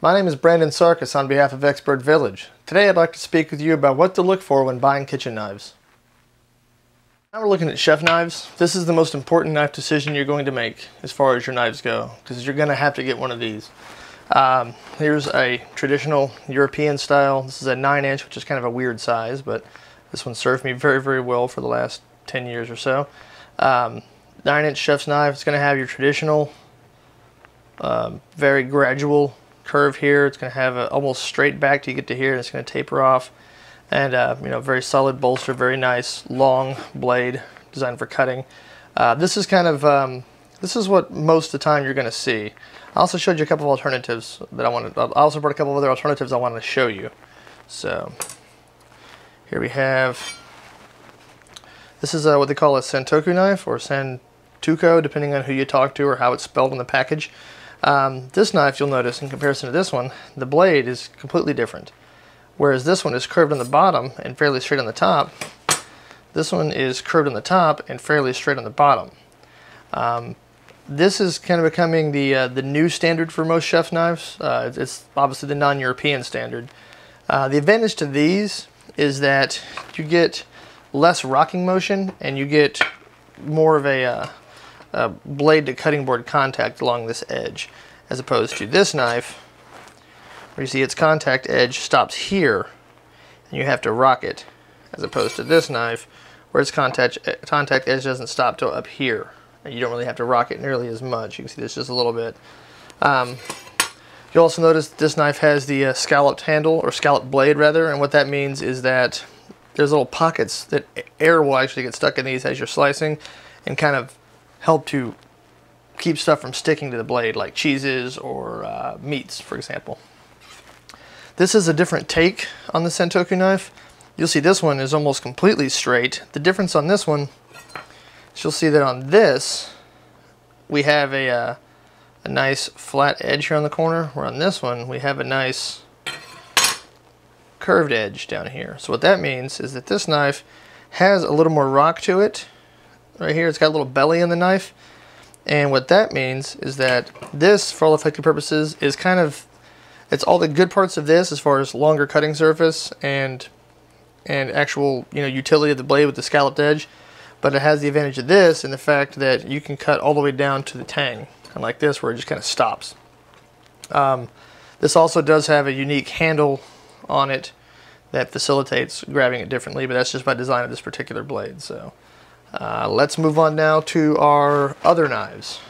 My name is Brandon Sarkis on behalf of Expert Village. Today I'd like to speak with you about what to look for when buying kitchen knives. Now we're looking at chef knives. This is the most important knife decision you're going to make as far as your knives go, because you're going to have to get one of these. Here's a traditional European style. This is a 9-inch, which is kind of a weird size, but this one served me very, very well for the last 10 years or so. 9-inch chef's knife. It's going to have your traditional, very gradual curve here. It's going to have a almost straight back till you get to here, and it's going to taper off. And very solid bolster, very nice long blade designed for cutting. This is kind of this is what most of the time you're going to see. I also showed you a couple of alternatives that I also brought a couple of other alternatives I wanted to show you. So here we have, this is what they call a Santoku knife, or Santuko, depending on who you talk to or how it's spelled on the package. This knife, you'll notice in comparison to this one, the blade is completely different. Whereas this one is curved on the bottom and fairly straight on the top, this one is curved on the top and fairly straight on the bottom. This is kind of becoming the new standard for most chef knives. It's obviously the non-European standard. The advantage to these is that you get less rocking motion and you get more of a blade to cutting board contact along this edge, as opposed to this knife where you see its contact edge stops here and you have to rock it, as opposed to this knife where its contact edge doesn't stop till up here and you don't really have to rock it nearly as much. You can see this just a little bit. You'll also notice this knife has the scalloped handle, or scalloped blade rather, and what that means is that there's little pockets that air will actually get stuck in these as you're slicing and kind of help to keep stuff from sticking to the blade, like cheeses or meats, for example. This is a different take on the Santoku knife. You'll see this one is almost completely straight. The difference on this one is you'll see that on this we have a nice flat edge here on the corner, where on this one we have a nice curved edge down here. So what that means is that this knife has a little more rock to it. Right here, it's got a little belly in the knife, and what that means is that this, for all effective purposes, is kind of, it's all the good parts of this as far as longer cutting surface and actual utility of the blade with the scalloped edge, but it has the advantage of this in the fact that you can cut all the way down to the tang, and like this, where it just kind of stops. This also does have a unique handle on it that facilitates grabbing it differently, but that's just by design of this particular blade. So let's move on now to our other knives.